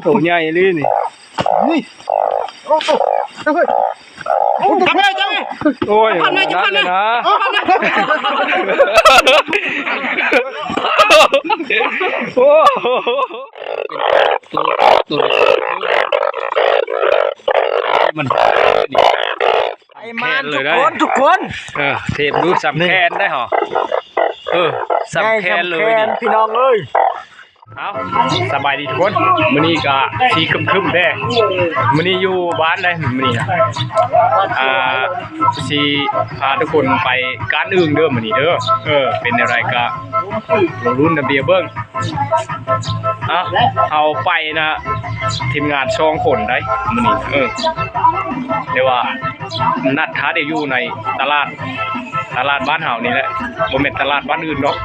ตัวใหญ่เลยนี่นี่โอ้จับเลยโอ้ยนั่นเลยนะโอ้ตัวมันไอ้มันทุกคนเทปดูสำแคนได้หรอสำแคนเลยพี่น้องเอ้ยเอาสบายดีทุกคนมื้อนี้ก็สีคึมๆแด้มื้อนี้อยู่บ้านได้มื้อนี้สิพาทุกคนไปการอื่นเด้อมื้อนี้เด้อเป็นอะไรก็ลงรุ่นระเบียบเบิ่งเอาไปนะทีมงาน2คนได้มื้อนี้เรียกว่านัดท้าได้อยู่ในตลาดบ้านเฮานี่แหละบ่แม่นตลาดบ้านอื่นเนาะ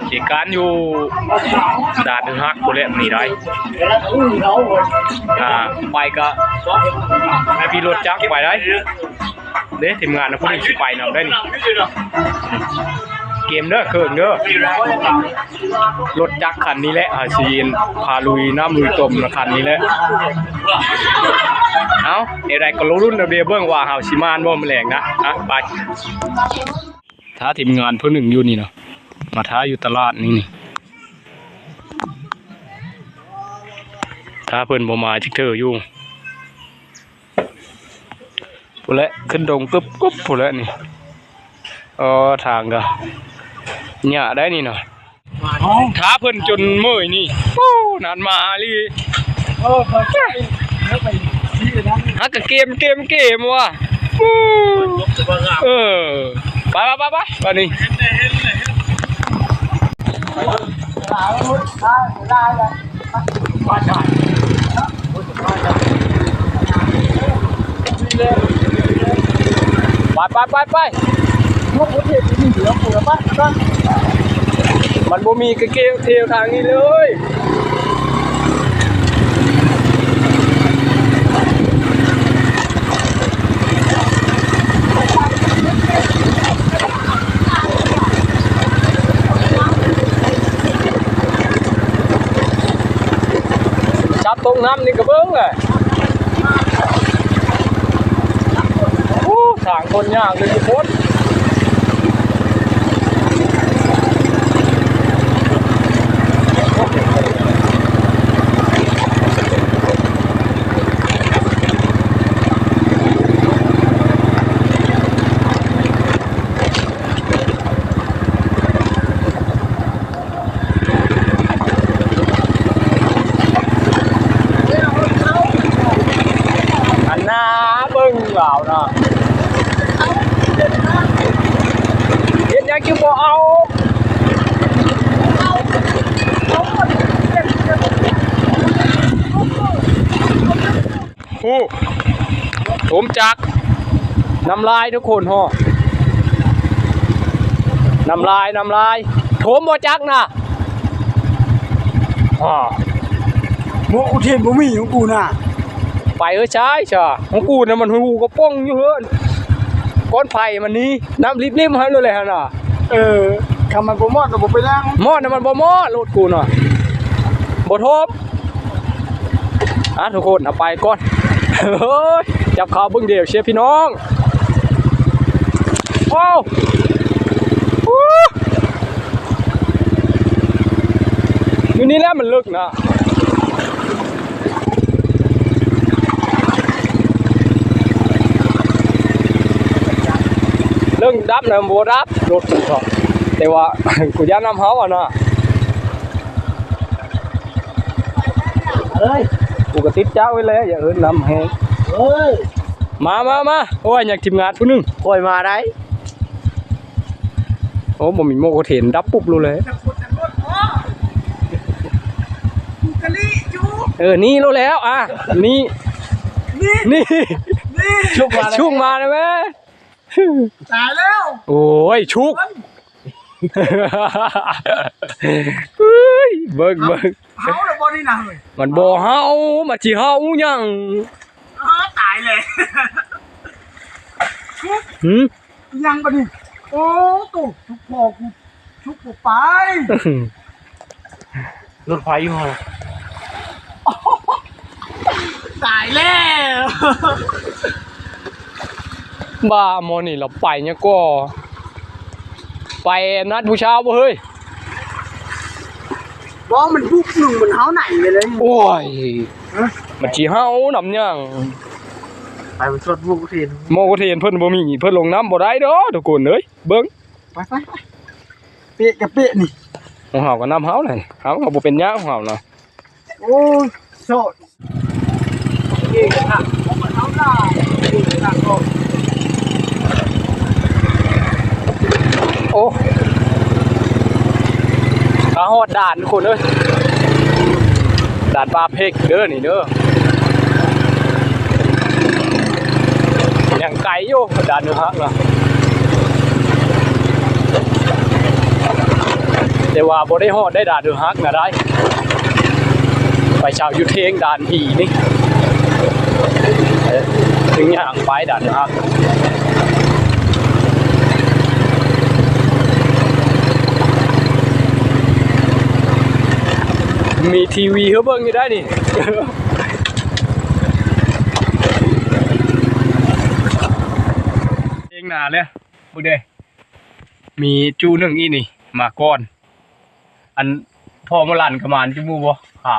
สิการอยู่ด่านฮักพุ่นแหละมื้อนี้ได้ไปก็ให้พี่รถจักรไปได้เด้ทีมงานนะผู้นึงสิไปนำได้นี่เกมเด้อเครื่องเด้อรถจักรคันนี้แหละสิพาลุยน้ำลุยต้มคันนี้แหละเอาอะไรก็รุ่นระเบียบเบิ่งว่าเฮาสิมานบ่แมลงนะไปท้าทีมงานผู้หนึ่งอยู่นี่เนาะมาท้าอยู่ตลาดนี่ท้าเพิ่นบ่มาทิกเธออยู่พุ่นแหละขึ้นดงกึบพุ่นแหละนี่ทางก็หญ้าได้นี่เนาะท้าเพิ่นจนเมื่อยนี่โอ้นานมาลีฮักเกมว่ะไปนี่ไปมันบ่มีกระเกลเทวทางนี้เลยจับตรงน้ำนี่กระเบื้องเลยทางคนยากเลยทุกคนเปล่านะเห็นยังคิวบ่เอาผมจักน้ำลายทุกคนห่อน้ำลายโถมบ่จักนะโมกูเทียนบ่มีของกูน่ะไปใช่ของกูน่ะมันหูก็ป้องอยู่เฮือนก้อนไผ่มันนี้น้ำริบๆให้เลยฮะน่ะคำมันบ่มอดก็บ่ไปล้างมอดน่ะมันบ่มอดรถกูน่ะบ่ทบทุกคนเอาไปก่อนเฮ้ยจับข่าวเบิ่งเดียวเชียร์พี่น้องโอ้อยู่นี่แหละมันลึกนะเรื่องดับนะโบดับรถกูชอบแต่ว่ากูย่าน้ำเฮานะกูก็ติดเจ้าไว้เลยอย่าน้ำแห้งมาโอ้ยอยากทีมงานผู้นึงโอ้ยมาได้โอ้ผมมีโมโกเทนดับปุ๊บรู้เลยนี่รู้แล้วนี่ชุกมาเลยไหมตายแล้วโอ้ยชุกเบิ่งเฮาแล้วบ่นี่นะเฮ้ยมันบ่เฮามาสิเฮายังตายเลยยังบ่นี่โอ้ตุ๊กชุกพอกูชุกบ่ไปรถไฟอยู่ฮะ ายแล้ว บ้าโมนี่เราไปเนี่ยก็ไปนัดผู้เช้าบ่เฮ้ย บอกมันบุกหนึ่งมันเท้าไหนเลย โอ้ยมันจีเฮาน้ำยัง ไปมันชดบุกทีน โมกเทนเพิ่นบ่มีเพิ่นลงน้ำบ่ได้เด้อทุกคนเอ้ยเบิ่ง ไปเปะกับเปะนี่ ของเฮาก็น้ำเฮาเลยเฮาก็บ่เป็นหยังของเฮาเนาะ โอ้ยโซดเก่งค่ะมันเท้าหน้าเก่งค่ะก็ โอ้ขาฮอดด่านทุกคนเอ้ยด่านปลาเพกเด้อนี่เด้อยังไกลอยู่ด่านนึงฮักนะแต่ว่าบ่ได้ฮอดได้ด่านนึงฮักนะได้ไปชาวยุทธเทงด่านผีนี่ถึงอย่างไปด่านนึงฮักมีทีวีเขาเบิ่งอยู่ได้นี่ เองหนาเลยบุเดมีจูหนึ่งอีนี่มาก่อน อันพ่อมาลั่นกระมานจูมูบ่ค่ะ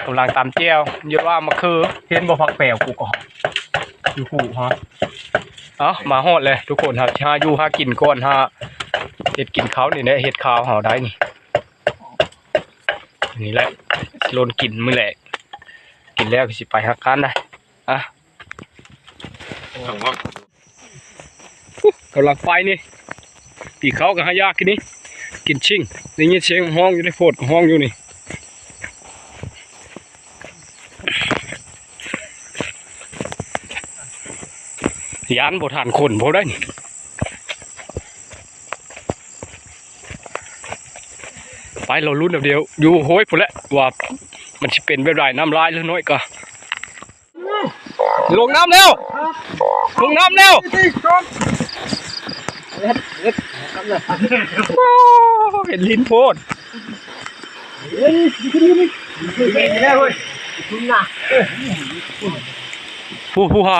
กำลังตามเจียวเยอะว่ามาคือเห็นบ่พักแปลวกูก็อยู่กูฮะเอามาฮอดเลยทุกคนครับหาอยู่หากินก่อนหาเห็ดกินเขานี่แหละเห็ดข้าวเฮาได้นี่นี่แหละโลนกินมื้อแหละกินแล้วก็สิไปฮักกันได้อ่ะกำลังไปนี่ตีเขากับหายากกินนี่กินชิงนี่ยินเสียงห้องอยู่ในโพดกับห้องอยู่นี่ยานบ่ทานคนพอได้นี่ไปเราลุ้นเดียวอยู่โห้ยพุ่นแหละว่ามันจะเป็นแบบไรน้ำลายหรือน้อยก็ลงน้ำเร็วลงน้ำเร็วเห็นลิ้นโพดผู้ฮ่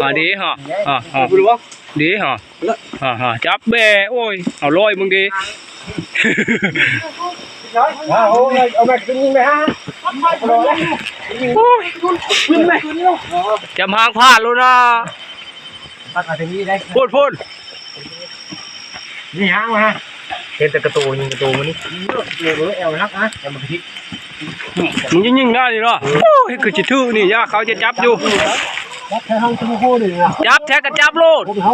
าดีฮะดีฮะจับแบโอ้ยเอาลอยมึงดีเอาแบบยิงไปฮะยิงไป จำหางพลาดแล้วนะ พักอะไรนี้ได้ พูด นี่ฮะมาเห็นแต่กระตูยิงกระตูมันนี่เรือเอลนะครับนะแต่มันพิษ มึงยิงได้ดิเนาะโอ้ยคือจิตทื่อนี่ย่าเขาจะจับอยู่ รักแค่ห้องตู้โค้ดเลยนะ จับแท้ก็จับโลด เขา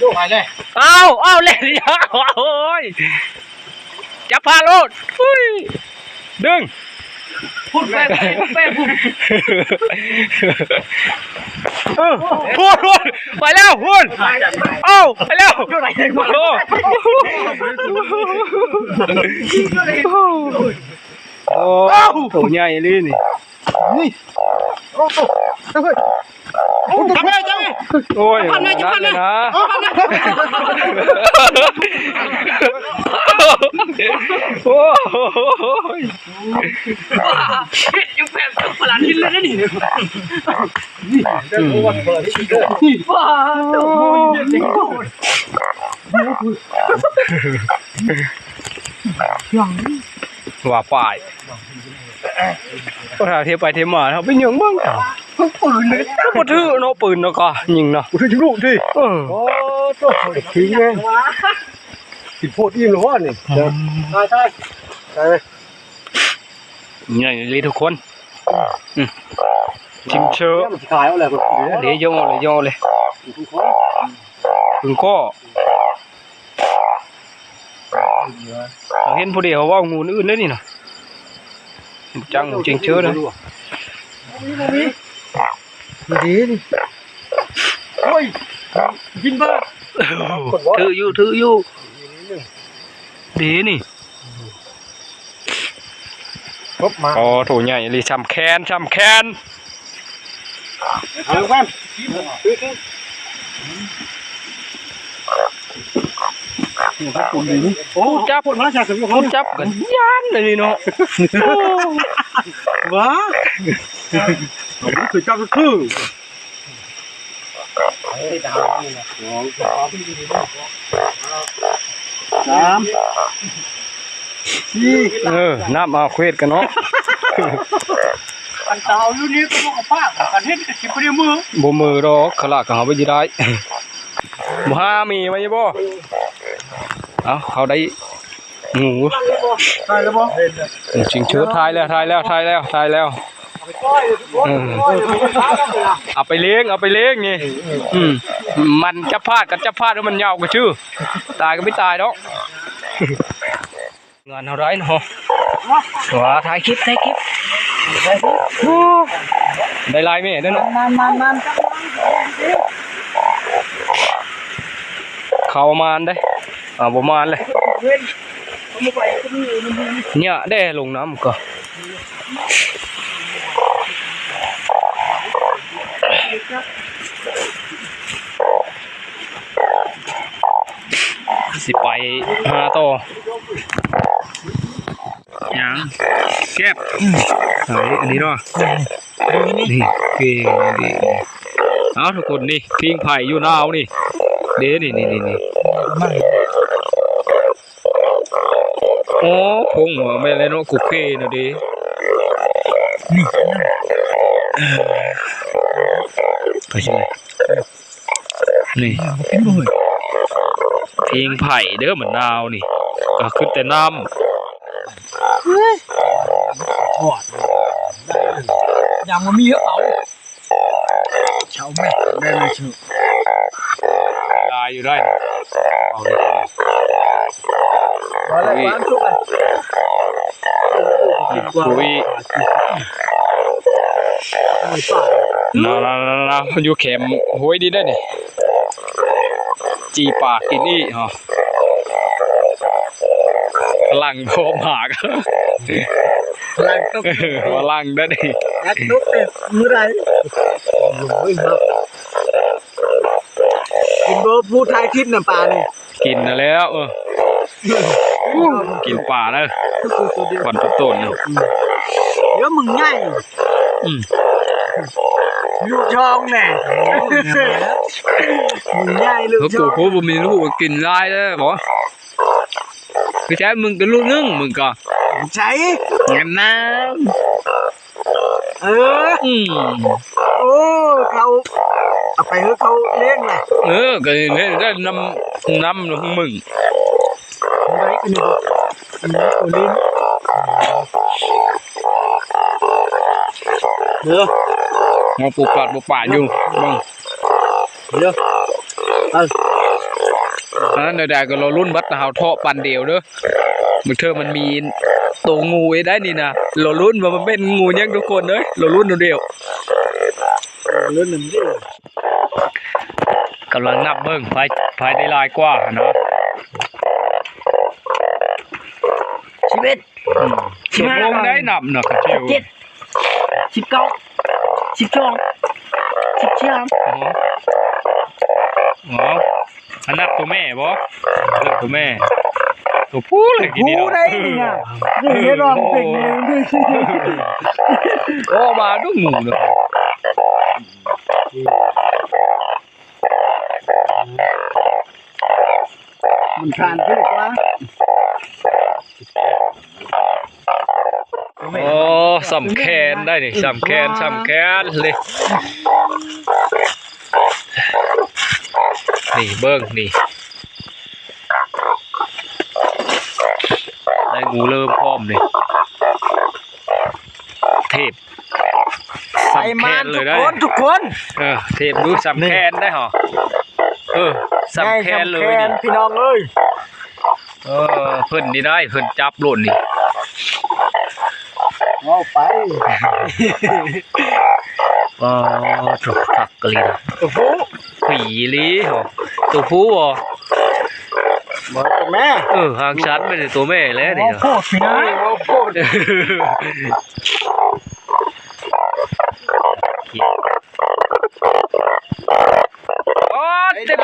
ดูไปเลย เอาเล่นย่าโอ้ยจับพาโลดดึง พูดไปพูด พูดไปแล้วพูดเอาไปแล้วโอ้ตัวใหญ่เลยนี่ นี่โอ้โหจับเลยจับเลย โอ้ยนั่นเลยนะโอ้ยยังแปลกประหลาดนิดเลยนะนี่ว้าวว่าป่ายก็ถ้าเทียบไปเทียบมาเขาไปยิงบ้างปืนเลยก็ถือเนาะปืนเนาะก็ยิงเนาะถือลูกดิโอ้ตัวทิ้งไงติดโพดอิ่มหรือว่านี่ใช่นี่เลยทุกคนชิงเชื่อขายอะไรกันเดี๋ยวย่อเลยถึงก็เห็นผู้เดียวว่างูอื่นได้นี่นะจังจริงเชื่อเลยดีนี่โอ้ยกินบ้าถืออยู่ดีนี่ครบมาอ๋อโถใหญ่เลยช้ำแคนเอาแว่น คุณดีนี่โอ้จับคนมาจากสุโขทัย จับกันย่านเลยเนาะ ว้าคือจับก็คือสามสี่ น้ำมาเควดกันเนาะ อันเตาอยู่นี่ก็บอกป้ากันเห็นกับสิบปีมือ บ่มือดอกขลากเขาไปยีได้บ่หามีไว้บ่เอาเขาได้หมู ใช่แล้วบ่ จริงเชื้อทายแล้วเอาไปเลี้ยงนี่มันจะพลาดแล้วมันยาวกว่าชื่อตายก็ไม่ตายดอกงานเท่าไรเนาะว่าถ่ายคลิปได้ลายไหมได้เนาะเข้ามานได้ประมาณเลยเนี่ยได้ลงน้ำก็สิไปหาต่อยังแก็บอันนี้เนาะนี่เก่งดีเอาทุกคนนี่พิงไผ่อยู่นาวนี่เด้นี่โอ้พงหัวไม่เลยเนาะกุกเก้นะดิไปใช่ไหมนี่พิงไผ่เด้อเหมือนนาวนี่ก็ขึ้นแต่น้ำถอดยังมามีเอาเช้าแม่ได้ไหมชื่อลายอยู่ได้เอาเลยอะไรความสุขอ่ะคุยน่าอยู่เข็มห้วยดีได้เนี่ยจีปากกินนี่ฮะพลังพร้อมหากพลังตกพลังได้ดิยักษ์ตกเต็มมือไรกินโบผู้ไทยทิพย์น้ำปลาเนี่ยกินแล้วกินป่าแล้วก่อนต้นเนาะเดี๋ยวมึงง่ายลูกช่องแน่มึงง่ายลูกช่องกูบ่มีลูกกินได้แล้วบ่คือใช้มึงก็ลูกนึงมึงก็ใช้เงี้ยน้ำโอ้เขาเอาไปให้เขาเลี้ยงแหละก็เนี่ยได้น้ำของมึงไรกันนี่โอ้ลิ้นงอปลูกป่าอยู่บ้างเยอะนั่นเดี๋ยวก็เรารุ่นบัดหาวท่อปันเดียวเด้อมึงเธอมันมีตัวงูไอ้ได้นี่นะเรารุ่นมันเป็นงูยังทุกคนเลยเรารุ่นเดียวรุ่นหนึ่งเดียวกำลังนับเบิ้งไฟได้ลายกว่าเนาะ11ลงได้นับเนาะกระเจียว17 12 อันนับตัวแม่บ่เลือกตัวแม่ตัวผู้เลยกินนี่เนาะได้เนี่ยนี่รองเป็นโอ้มาดูงูเนาะมันทานขึ้นกว่าโอ้สำแคนได้นี่สำแคนเลยนี่เบิ้งนี่ได้งูเริ่มพร้อมนี่เทพสำแคนเลยได้ทุกคน เทพดูสำแคนได้หรอสำแคนเลยพี่น้องเอ้ยเพิ่นนี่ได้เพิ่นจับหล่นนี่เอาไปถูกขักกะลีนะตัวผู้ผีลีเหรอตัวผู้บ่ตัวแม่หางชัดไม่ใช่ตัวแม่แล้วนี่เนาะโคตรนะโคตรเต็ม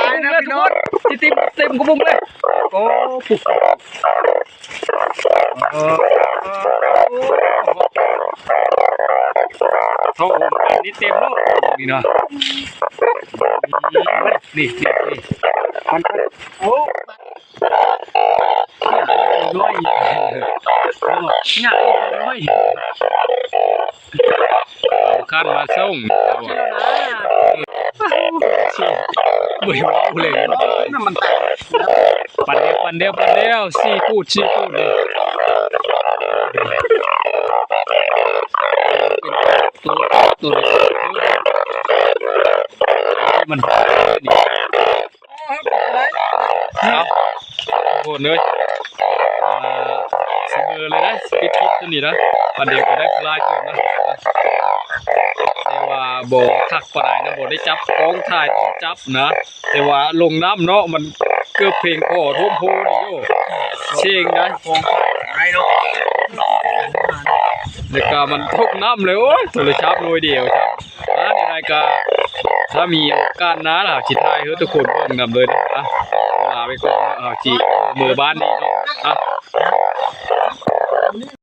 เลยทุกคน สิเต็มกระบุงเลยโอ้ผูกเขาโอมอันนี้เต็มแล้วนี่เนาะนี่มันโอ้น้อยง่ายน้อยขั้นมาส่งไม่ว้าวเลยน้ำมันแตกปันเดียวซีฟู้ดเลยตัวมันนี่เอาโหดเลยสเบอร์เลยนะปิดตัวนี้นะปันเดียวก็ได้ลายตัวนะแต่ว่าบ่ทักปลายนะบ่ได้จับกองถ่ายต้องจับนะแต่ว่าลงน้ำเนาะมันเกือบเพลงคอทุ่มโพนี่โยเชิงนะกองถ่ายเนาะแล้วก็มันทุกน้ำเลยโอ้ยโทรศัพท์หน่วยเดียวครับในรายการถ้ามีโอกาสนะล่ะสิทายเฮ้ยทุกคนเบิ่งนำเลยนะลาไปก่อนจีมือบ้านนี้เนาะ